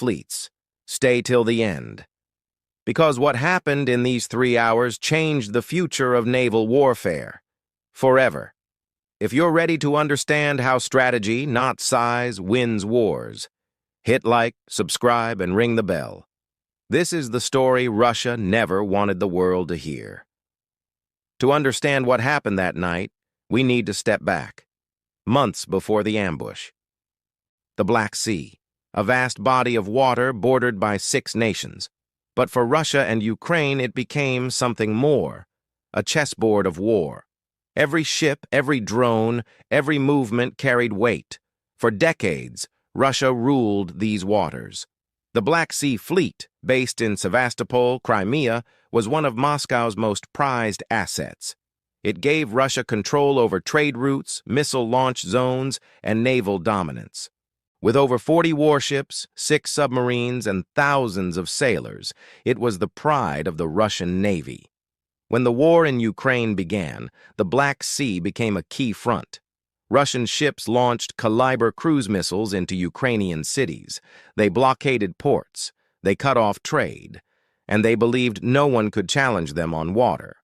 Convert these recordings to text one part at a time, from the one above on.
fleets. Stay till the end. Because what happened in these 3 hours changed the future of naval warfare. Forever. If you're ready to understand how strategy, not size, wins wars, hit like, subscribe, and ring the bell. This is the story Russia never wanted the world to hear. To understand what happened that night, we need to step back. Months before the ambush. The Black Sea, a vast body of water bordered by 6 nations. But for Russia and Ukraine, it became something more, a chessboard of war. Every ship, every drone, every movement carried weight. For decades, Russia ruled these waters. The Black Sea Fleet, based in Sevastopol, Crimea, was one of Moscow's most prized assets. It gave Russia control over trade routes, missile launch zones, and naval dominance. With over 40 warships, 6 submarines, and thousands of sailors, it was the pride of the Russian Navy. When the war in Ukraine began, the Black Sea became a key front. Russian ships launched caliber cruise missiles into Ukrainian cities. They blockaded ports, they cut off trade, and they believed no one could challenge them on water.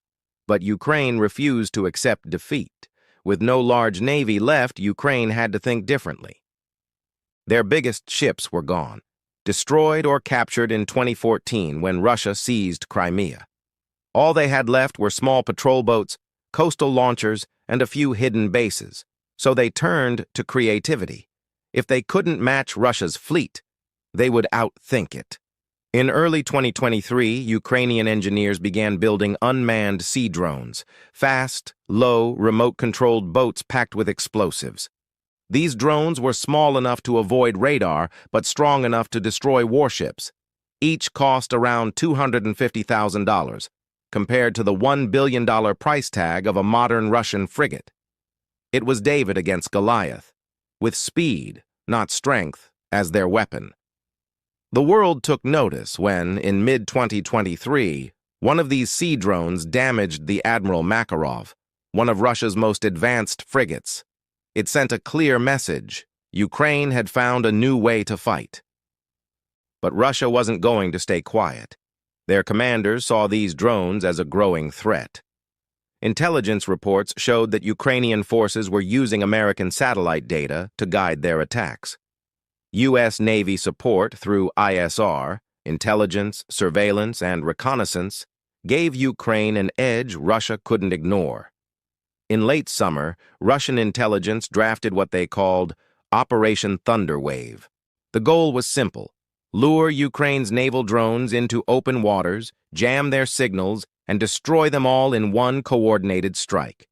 But Ukraine refused to accept defeat. With no large navy left, Ukraine had to think differently. Their biggest ships were gone, destroyed or captured in 2014 when Russia seized Crimea. All they had left were small patrol boats, coastal launchers, and a few hidden bases. So they turned to creativity. If they couldn't match Russia's fleet, they would outthink it. In early 2023, Ukrainian engineers began building unmanned sea drones, fast, low, remote-controlled boats packed with explosives. These drones were small enough to avoid radar, but strong enough to destroy warships. Each cost around $250,000, compared to the $1 billion price tag of a modern Russian frigate. It was David against Goliath, with speed, not strength, as their weapon. The world took notice when, in mid-2023, one of these sea drones damaged the Admiral Makarov, one of Russia's most advanced frigates. It sent a clear message: Ukraine had found a new way to fight. But Russia wasn't going to stay quiet. Their commanders saw these drones as a growing threat. Intelligence reports showed that Ukrainian forces were using American satellite data to guide their attacks. U.S. Navy support through ISR, intelligence, surveillance, and reconnaissance, gave Ukraine an edge Russia couldn't ignore. In late summer, Russian intelligence drafted what they called Operation Thunderwave. The goal was simple: lure Ukraine's naval drones into open waters, jam their signals, and destroy them all in one coordinated strike.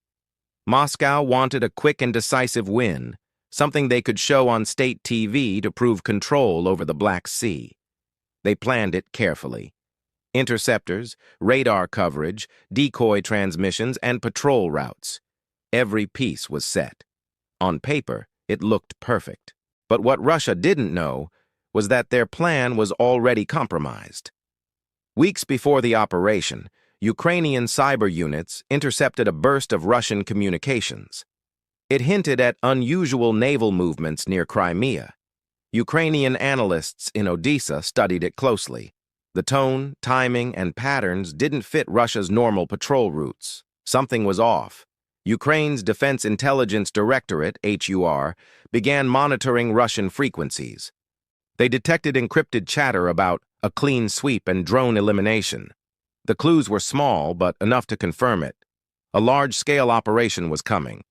Moscow wanted a quick and decisive win, something they could show on state TV to prove control over the Black Sea. They planned it carefully. Interceptors, radar coverage, decoy transmissions, and patrol routes. Every piece was set. On paper, it looked perfect. But what Russia didn't know was that their plan was already compromised. Weeks before the operation, Ukrainian cyber units intercepted a burst of Russian communications. It hinted at unusual naval movements near Crimea. Ukrainian analysts in Odessa studied it closely. The tone, timing, and patterns didn't fit Russia's normal patrol routes. Something was off. Ukraine's Defense Intelligence Directorate, HUR, began monitoring Russian frequencies. They detected encrypted chatter about a clean sweep and drone elimination. The clues were small, but enough to confirm it. A large-scale operation was coming.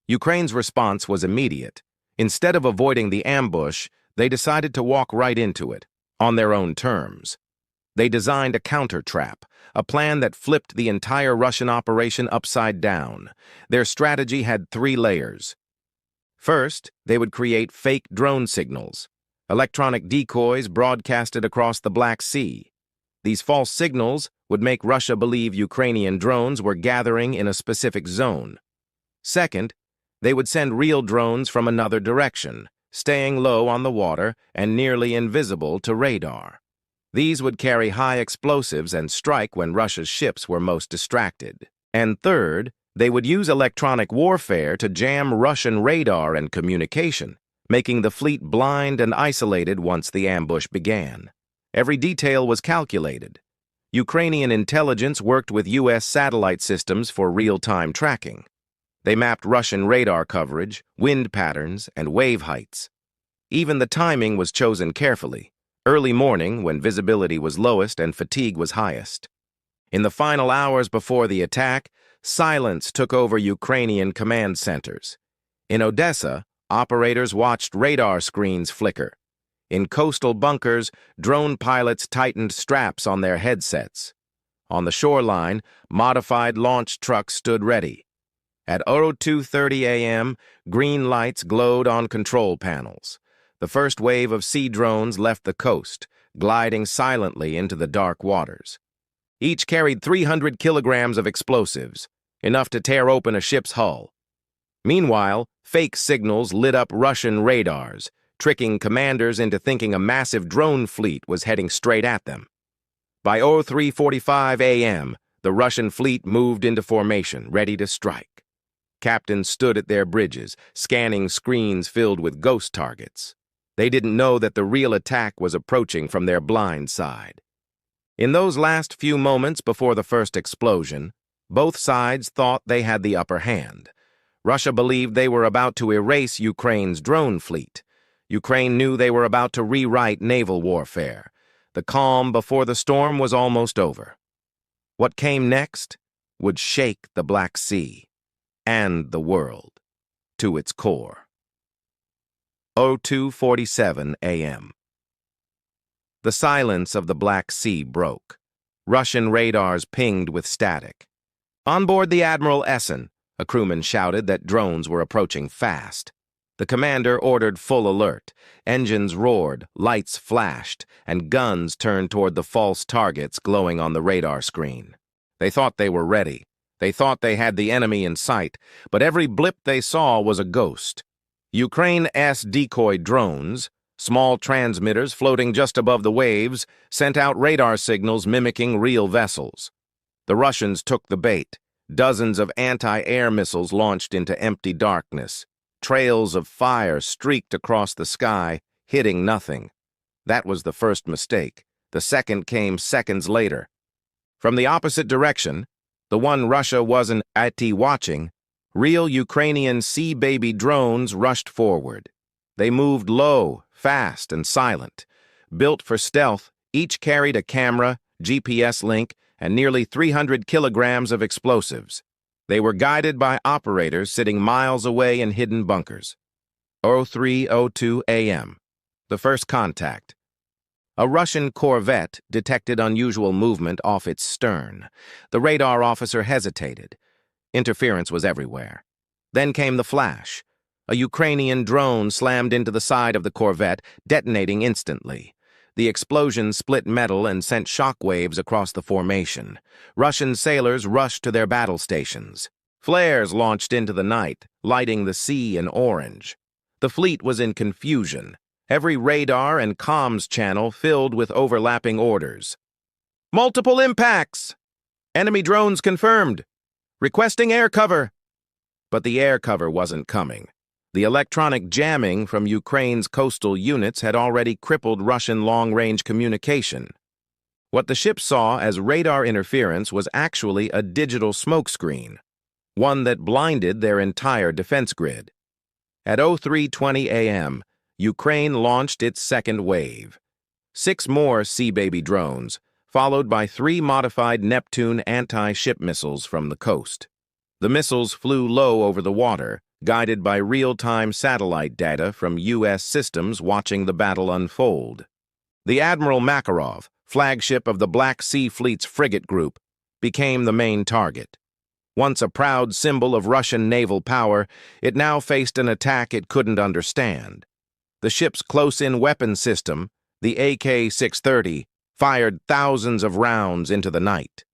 Ukraine's response was immediate. Instead of avoiding the ambush, they decided to walk right into it, on their own terms. They designed a counter-trap, a plan that flipped the entire Russian operation upside down. Their strategy had 3 layers. First, they would create fake drone signals, electronic decoys broadcasted across the Black Sea. These false signals would make Russia believe Ukrainian drones were gathering in a specific zone. Second, they would send real drones from another direction, staying low on the water and nearly invisible to radar. These would carry high explosives and strike when Russia's ships were most distracted. And third, they would use electronic warfare to jam Russian radar and communication, making the fleet blind and isolated once the ambush began. Every detail was calculated. Ukrainian intelligence worked with U.S. satellite systems for real-time tracking. They mapped Russian radar coverage, wind patterns, and wave heights. Even the timing was chosen carefully, early morning when visibility was lowest and fatigue was highest. In the final hours before the attack, silence took over Ukrainian command centers. In Odessa, operators watched radar screens flicker. In coastal bunkers, drone pilots tightened straps on their headsets. On the shoreline, modified launch trucks stood ready. At 02:30 a.m., green lights glowed on control panels. The first wave of sea drones left the coast, gliding silently into the dark waters. Each carried 300 kilograms of explosives, enough to tear open a ship's hull. Meanwhile, fake signals lit up Russian radars, tricking commanders into thinking a massive drone fleet was heading straight at them. By 03:45 a.m., the Russian fleet moved into formation, ready to strike. Captains stood at their bridges, scanning screens filled with ghost targets. They didn't know that the real attack was approaching from their blind side. In those last few moments before the first explosion, both sides thought they had the upper hand. Russia believed they were about to erase Ukraine's drone fleet. Ukraine knew they were about to rewrite naval warfare. The calm before the storm was almost over. What came next would shake the Black Sea and the world to its core. 02:47 a.m. The silence of the Black Sea broke. Russian radars pinged with static. On board the Admiral Essen, a crewman shouted that drones were approaching fast. The commander ordered full alert. Engines roared, lights flashed, and guns turned toward the false targets glowing on the radar screen. They thought they were ready. They thought they had the enemy in sight, but every blip they saw was a ghost. Ukraine-S decoy drones, small transmitters floating just above the waves, sent out radar signals mimicking real vessels. The Russians took the bait. Dozens of anti-air missiles launched into empty darkness. Trails of fire streaked across the sky, hitting nothing. That was the first mistake. The second came seconds later. From the opposite direction, the one Russia wasn't watching, real Ukrainian Sea Baby drones rushed forward. They moved low, fast, and silent. Built for stealth, each carried a camera, GPS link, and nearly 300 kilograms of explosives. They were guided by operators sitting miles away in hidden bunkers. 03:02 a.m. The first contact. A Russian corvette detected unusual movement off its stern. The radar officer hesitated. Interference was everywhere. Then came the flash. A Ukrainian drone slammed into the side of the corvette, detonating instantly. The explosion split metal and sent shockwaves across the formation. Russian sailors rushed to their battle stations. Flares launched into the night, lighting the sea in orange. The fleet was in confusion. Every radar and comms channel filled with overlapping orders. Multiple impacts! Enemy drones confirmed. Requesting air cover. But the air cover wasn't coming. The electronic jamming from Ukraine's coastal units had already crippled Russian long-range communication. What the ship saw as radar interference was actually a digital smokescreen, one that blinded their entire defense grid. At 03:20 a.m., Ukraine launched its second wave. 6 more Sea Baby drones, followed by 3 modified Neptune anti-ship missiles from the coast. The missiles flew low over the water, guided by real-time satellite data from U.S. systems watching the battle unfold. The Admiral Makarov, flagship of the Black Sea Fleet's frigate group, became the main target. Once a proud symbol of Russian naval power, it now faced an attack it couldn't understand. The ship's close-in weapon system, the AK-630, fired thousands of rounds into the night.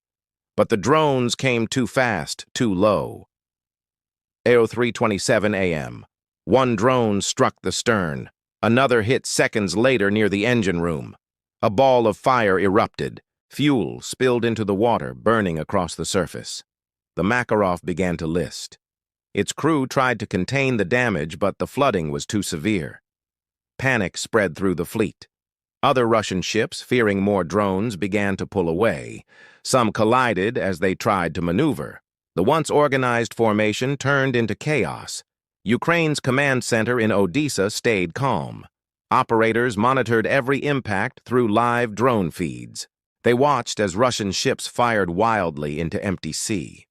But the drones came too fast, too low. 03:27 a.m. One drone struck the stern. Another hit seconds later near the engine room. A ball of fire erupted. Fuel spilled into the water, burning across the surface. The Makarov began to list. Its crew tried to contain the damage, but the flooding was too severe. Panic spread through the fleet. Other Russian ships, fearing more drones, began to pull away. Some collided as they tried to maneuver. The once organized formation turned into chaos. Ukraine's command center in Odessa stayed calm. Operators monitored every impact through live drone feeds. They watched as Russian ships fired wildly into empty sea.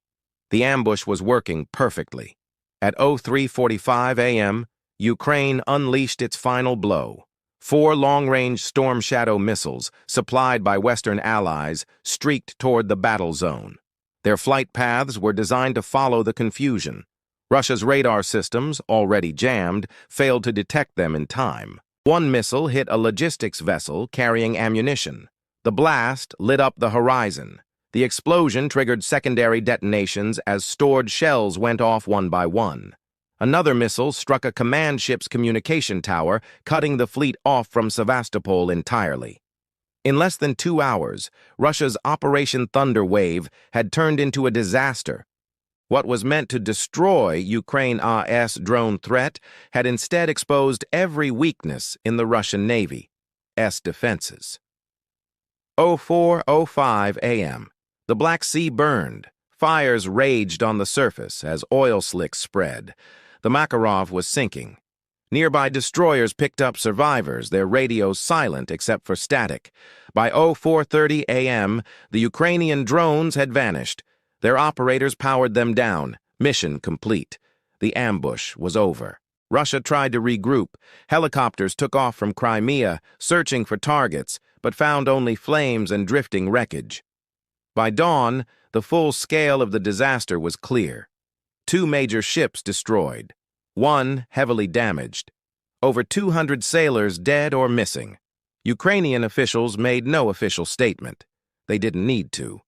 The ambush was working perfectly. At 03:45 a.m., Ukraine unleashed its final blow. 4 long-range Storm Shadow missiles, supplied by Western allies, streaked toward the battle zone. Their flight paths were designed to follow the confusion. Russia's radar systems, already jammed, failed to detect them in time. One missile hit a logistics vessel carrying ammunition. The blast lit up the horizon. The explosion triggered secondary detonations as stored shells went off one by one. Another missile struck a command ship's communication tower, cutting the fleet off from Sevastopol entirely. In less than 2 hours, Russia's Operation Thunder Wave had turned into a disaster. What was meant to destroy Ukraine's drone threat had instead exposed every weakness in the Russian Navy's defenses. 04:05 a.m. The Black Sea burned. Fires raged on the surface as oil slicks spread. The Makarov was sinking. Nearby destroyers picked up survivors, their radios silent except for static. By 04:30 a.m., the Ukrainian drones had vanished. Their operators powered them down. Mission complete. The ambush was over. Russia tried to regroup. Helicopters took off from Crimea, searching for targets, but found only flames and drifting wreckage. By dawn, the full scale of the disaster was clear. 2 major ships destroyed. 1 heavily damaged. Over 200 sailors dead or missing. Ukrainian officials made no official statement. They didn't need to.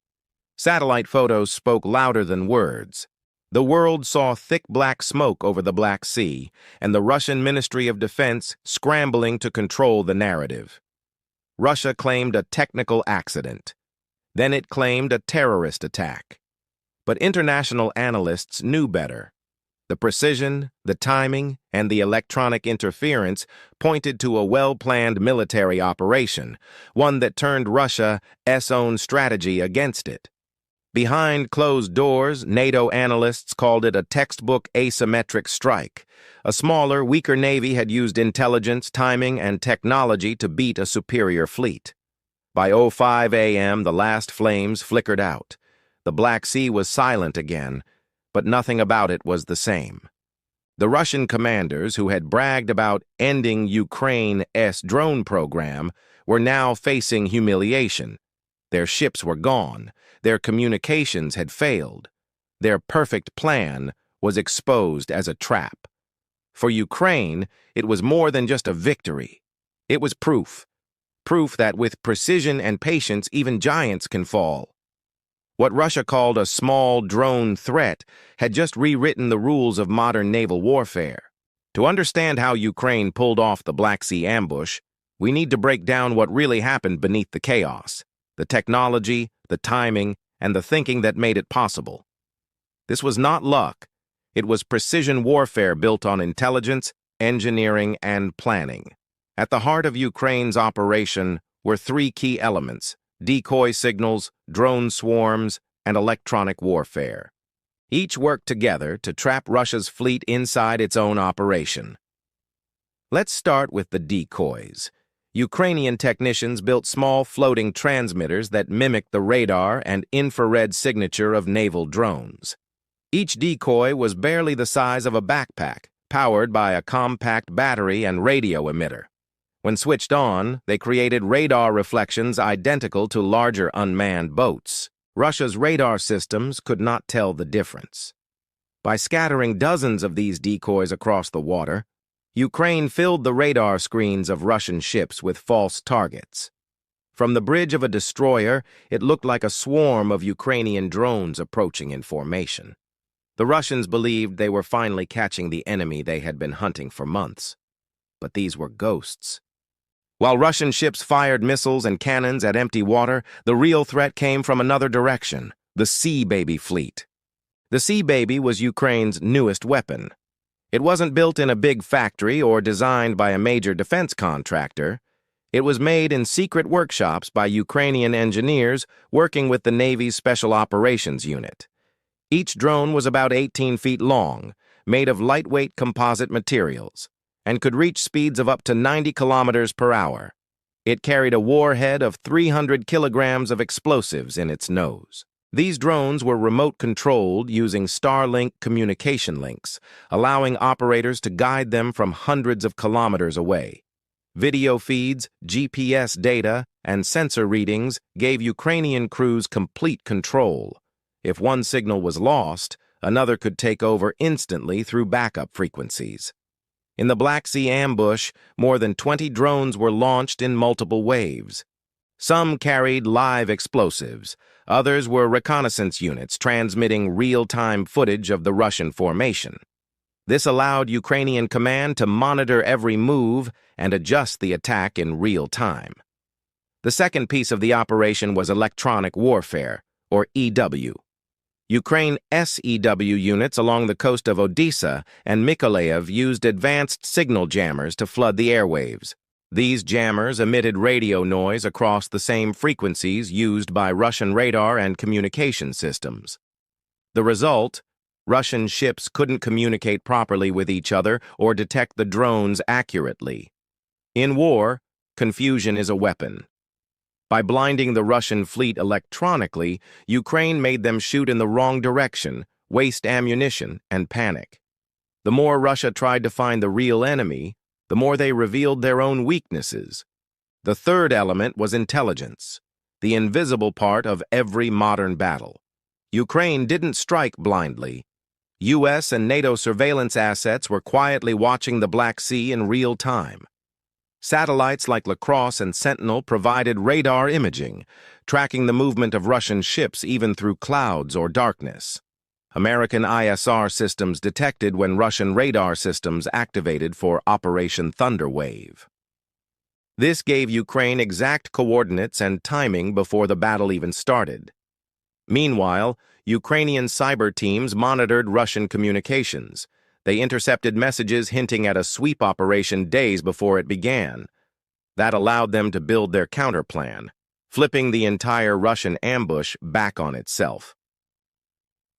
Satellite photos spoke louder than words. The world saw thick black smoke over the Black Sea, and the Russian Ministry of Defense scrambling to control the narrative. Russia claimed a technical accident. Then it claimed a terrorist attack. But international analysts knew better. The precision, the timing, and the electronic interference pointed to a well-planned military operation, one that turned Russia's own strategy against it. Behind closed doors, NATO analysts called it a textbook asymmetric strike. A smaller, weaker navy had used intelligence, timing, and technology to beat a superior fleet. By 05 a.m., the last flames flickered out. The Black Sea was silent again, but nothing about it was the same. The Russian commanders, who had bragged about ending Ukraine's drone program, were now facing humiliation. Their ships were gone. Their communications had failed. Their perfect plan was exposed as a trap. For Ukraine, it was more than just a victory. It was proof. Proof that with precision and patience, even giants can fall. What Russia called a small drone threat had just rewritten the rules of modern naval warfare. To understand how Ukraine pulled off the Black Sea ambush, we need to break down what really happened beneath the chaos, the technology, the timing, and the thinking that made it possible. This was not luck. It was precision warfare built on intelligence, engineering, and planning. At the heart of Ukraine's operation were 3 key elements: decoy signals, drone swarms, and electronic warfare. Each worked together to trap Russia's fleet inside its own operation. Let's start with the decoys. Ukrainian technicians built small floating transmitters that mimicked the radar and infrared signature of naval drones. Each decoy was barely the size of a backpack, powered by a compact battery and radio emitter. When switched on, they created radar reflections identical to larger unmanned boats. Russia's radar systems could not tell the difference. By scattering dozens of these decoys across the water, Ukraine filled the radar screens of Russian ships with false targets. From the bridge of a destroyer, it looked like a swarm of Ukrainian drones approaching in formation. The Russians believed they were finally catching the enemy they had been hunting for months. But these were ghosts. While Russian ships fired missiles and cannons at empty water, the real threat came from another direction: the Sea Baby fleet. The Sea Baby was Ukraine's newest weapon. It wasn't built in a big factory or designed by a major defense contractor. It was made in secret workshops by Ukrainian engineers working with the Navy's Special Operations Unit. Each drone was about 18 feet long, made of lightweight composite materials, and could reach speeds of up to 90 kilometers per hour. It carried a warhead of 300 kilograms of explosives in its nose. These drones were remote-controlled using Starlink communication links, allowing operators to guide them from hundreds of kilometers away. Video feeds, GPS data, and sensor readings gave Ukrainian crews complete control. If one signal was lost, another could take over instantly through backup frequencies. In the Black Sea ambush, more than 20 drones were launched in multiple waves. Some carried live explosives. Others were reconnaissance units transmitting real-time footage of the Russian formation. This allowed Ukrainian command to monitor every move and adjust the attack in real time. The second piece of the operation was electronic warfare, or EW. Ukraine SEW units along the coast of Odessa and Mykolaiv used advanced signal jammers to flood the airwaves. These jammers emitted radio noise across the same frequencies used by Russian radar and communication systems. The result: Russian ships couldn't communicate properly with each other or detect the drones accurately. In war, confusion is a weapon. By blinding the Russian fleet electronically, Ukraine made them shoot in the wrong direction, waste ammunition, and panic. The more Russia tried to find the real enemy, the more they revealed their own weaknesses. The third element was intelligence, the invisible part of every modern battle. Ukraine didn't strike blindly. U.S. and NATO surveillance assets were quietly watching the Black Sea in real time. Satellites like Lacrosse and Sentinel provided radar imaging, tracking the movement of Russian ships even through clouds or darkness. American ISR systems detected when Russian radar systems activated for Operation Thunderwave. This gave Ukraine exact coordinates and timing before the battle even started. Meanwhile, Ukrainian cyber teams monitored Russian communications. They intercepted messages hinting at a sweep operation days before it began. That allowed them to build their counterplan, flipping the entire Russian ambush back on itself.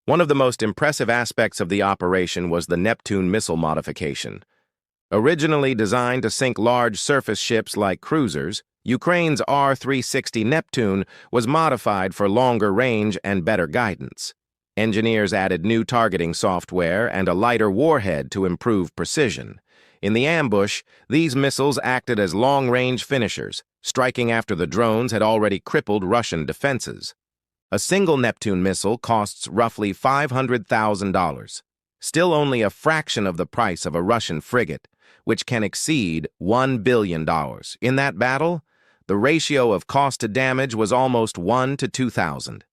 One of the most impressive aspects of the operation was the Neptune missile modification. Originally designed to sink large surface ships like cruisers, Ukraine's R-360 Neptune was modified for longer range and better guidance. Engineers added new targeting software and a lighter warhead to improve precision. In the ambush, these missiles acted as long-range finishers, striking after the drones had already crippled Russian defenses. A single Neptune missile costs roughly $500,000, still only a fraction of the price of a Russian frigate, which can exceed $1 billion. In that battle, the ratio of cost to damage was almost 1 to 2,000.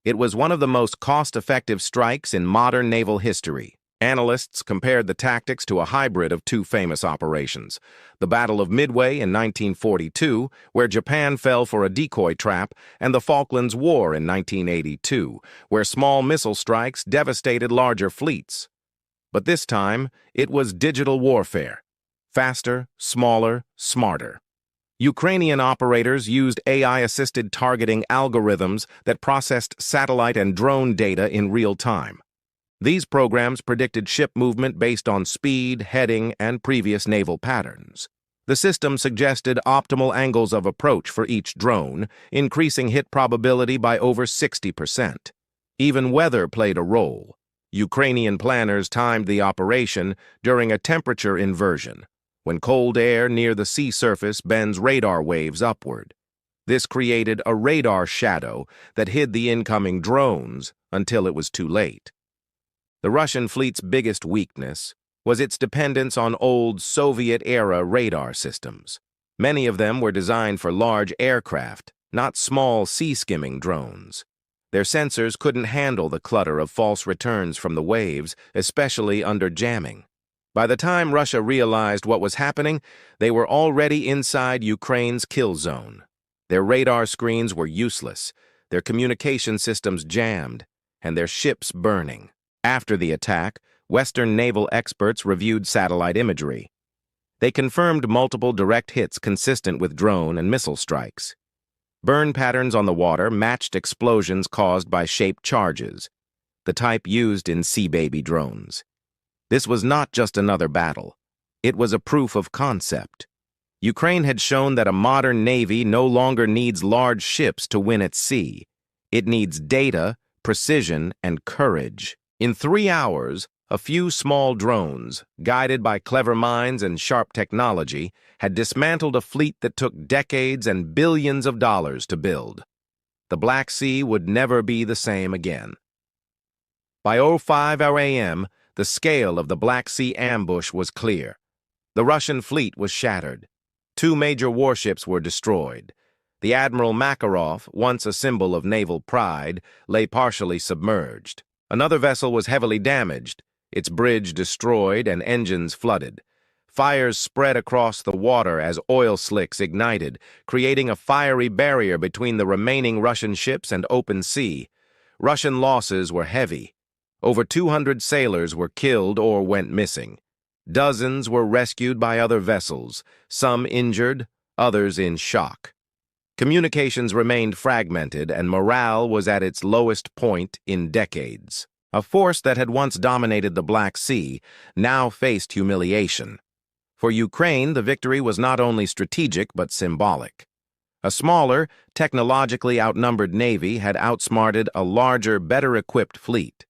It was one of the most cost-effective strikes in modern naval history. Analysts compared the tactics to a hybrid of two famous operations: the Battle of Midway in 1942, where Japan fell for a decoy trap, and the Falklands War in 1982, where small missile strikes devastated larger fleets. But this time, it was digital warfare: faster, smaller, smarter. Ukrainian operators used AI-assisted targeting algorithms that processed satellite and drone data in real time. These programs predicted ship movement based on speed, heading, and previous naval patterns. The system suggested optimal angles of approach for each drone, increasing hit probability by over 60%. Even weather played a role. Ukrainian planners timed the operation during a temperature inversion, when cold air near the sea surface bends radar waves upward. This created a radar shadow that hid the incoming drones until it was too late. The Russian fleet's biggest weakness was its dependence on old Soviet-era radar systems. Many of them were designed for large aircraft, not small sea-skimming drones. Their sensors couldn't handle the clutter of false returns from the waves, especially under jamming. By the time Russia realized what was happening, they were already inside Ukraine's kill zone. Their radar screens were useless, their communication systems jammed, and their ships burning. After the attack, Western naval experts reviewed satellite imagery. They confirmed multiple direct hits consistent with drone and missile strikes. Burn patterns on the water matched explosions caused by shaped charges, the type used in Sea Baby drones. This was not just another battle. It was a proof of concept. Ukraine had shown that a modern navy no longer needs large ships to win at sea. It needs data, precision, and courage. In 3 hours, a few small drones, guided by clever minds and sharp technology, had dismantled a fleet that took decades and billions of dollars to build. The Black Sea would never be the same again. By 05 a.m., the scale of the Black Sea ambush was clear. The Russian fleet was shattered. 2 major warships were destroyed. The Admiral Makarov, once a symbol of naval pride, lay partially submerged. Another vessel was heavily damaged, its bridge destroyed and engines flooded. Fires spread across the water as oil slicks ignited, creating a fiery barrier between the remaining Russian ships and open sea. Russian losses were heavy. Over 200 sailors were killed or went missing. Dozens were rescued by other vessels, some injured, others in shock. Communications remained fragmented and morale was at its lowest point in decades. A force that had once dominated the Black Sea now faced humiliation. For Ukraine, the victory was not only strategic but symbolic. A smaller, technologically outnumbered navy had outsmarted a larger, better-equipped fleet.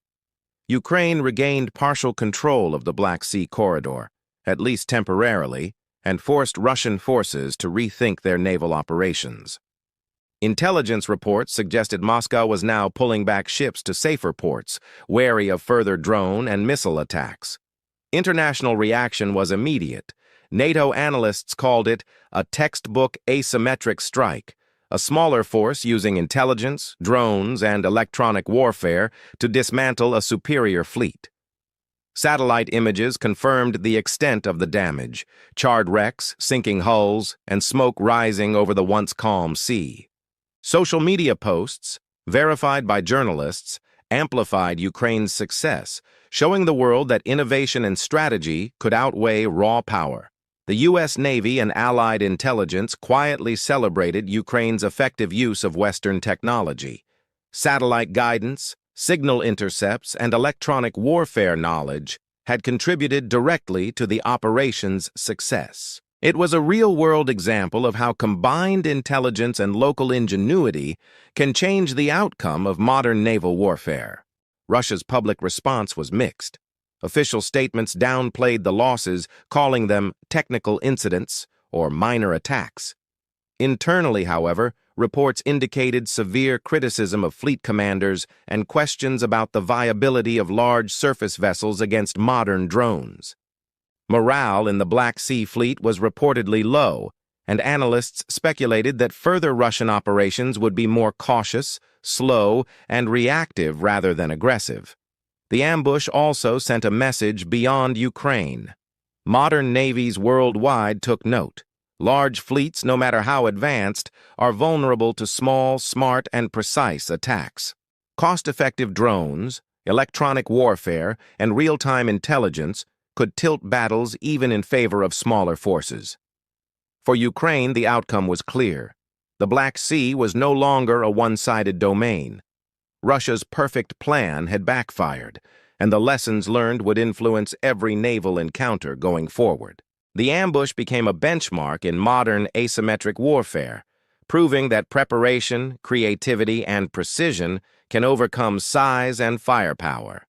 Ukraine regained partial control of the Black Sea corridor, at least temporarily, and forced Russian forces to rethink their naval operations. Intelligence reports suggested Moscow was now pulling back ships to safer ports, wary of further drone and missile attacks. International reaction was immediate. NATO analysts called it a textbook asymmetric strike, a smaller force using intelligence, drones, and electronic warfare to dismantle a superior fleet. Satellite images confirmed the extent of the damage: charred wrecks, sinking hulls, and smoke rising over the once calm sea. Social media posts, verified by journalists, amplified Ukraine's success, showing the world that innovation and strategy could outweigh raw power. The U.S. Navy and Allied intelligence quietly celebrated Ukraine's effective use of Western technology. Satellite guidance, signal intercepts, and electronic warfare knowledge had contributed directly to the operation's success. It was a real-world example of how combined intelligence and local ingenuity can change the outcome of modern naval warfare. Russia's public response was mixed. Official statements downplayed the losses, calling them technical incidents or minor attacks. Internally, however, reports indicated severe criticism of fleet commanders and questions about the viability of large surface vessels against modern drones. Morale in the Black Sea Fleet was reportedly low, and analysts speculated that further Russian operations would be more cautious, slow, and reactive rather than aggressive. The ambush also sent a message beyond Ukraine. Modern navies worldwide took note. Large fleets, no matter how advanced, are vulnerable to small, smart, and precise attacks. Cost-effective drones, electronic warfare, and real-time intelligence could tilt battles even in favor of smaller forces. For Ukraine, the outcome was clear. The Black Sea was no longer a one-sided domain. Russia's perfect plan had backfired, and the lessons learned would influence every naval encounter going forward. The ambush became a benchmark in modern asymmetric warfare, proving that preparation, creativity, and precision can overcome size and firepower.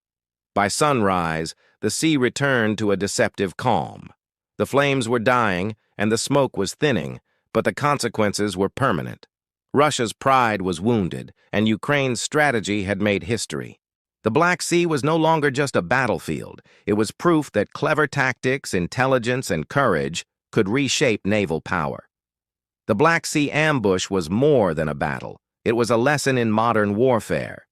By sunrise, the sea returned to a deceptive calm. The flames were dying, and the smoke was thinning, but the consequences were permanent. Russia's pride was wounded, and Ukraine's strategy had made history. The Black Sea was no longer just a battlefield. It was proof that clever tactics, intelligence, and courage could reshape naval power. The Black Sea ambush was more than a battle. It was a lesson in modern warfare.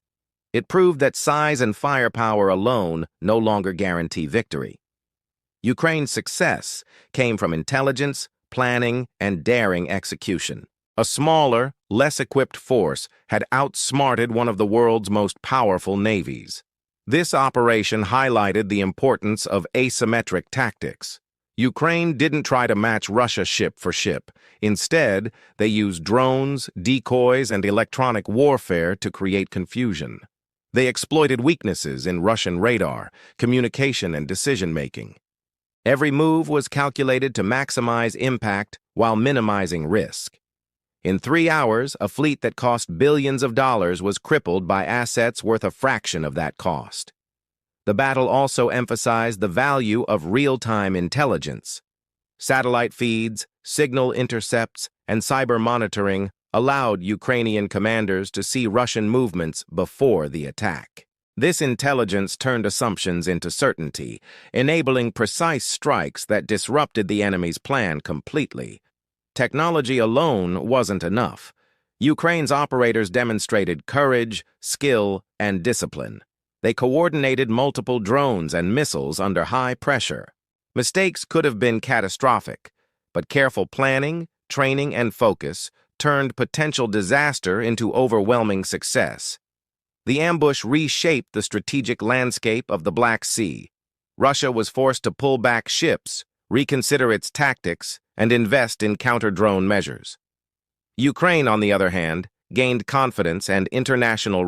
It proved that size and firepower alone no longer guarantee victory. Ukraine's success came from intelligence, planning, and daring execution. A smaller, less equipped force had outsmarted one of the world's most powerful navies. This operation highlighted the importance of asymmetric tactics. Ukraine didn't try to match Russia ship for ship. Instead, they used drones, decoys, and electronic warfare to create confusion. They exploited weaknesses in Russian radar, communication, and decision-making. Every move was calculated to maximize impact while minimizing risk. In 3 hours, a fleet that cost billions of dollars was crippled by assets worth a fraction of that cost. The battle also emphasized the value of real-time intelligence. Satellite feeds, signal intercepts, and cyber monitoring allowed Ukrainian commanders to see Russian movements before the attack. This intelligence turned assumptions into certainty, enabling precise strikes that disrupted the enemy's plan completely. Technology alone wasn't enough. Ukraine's operators demonstrated courage, skill, and discipline. They coordinated multiple drones and missiles under high pressure. Mistakes could have been catastrophic, but careful planning, training, and focus turned potential disaster into overwhelming success. The ambush reshaped the strategic landscape of the Black Sea. Russia was forced to pull back ships, reconsider its tactics, and invest in counter-drone measures. Ukraine, on the other hand, gained confidence and international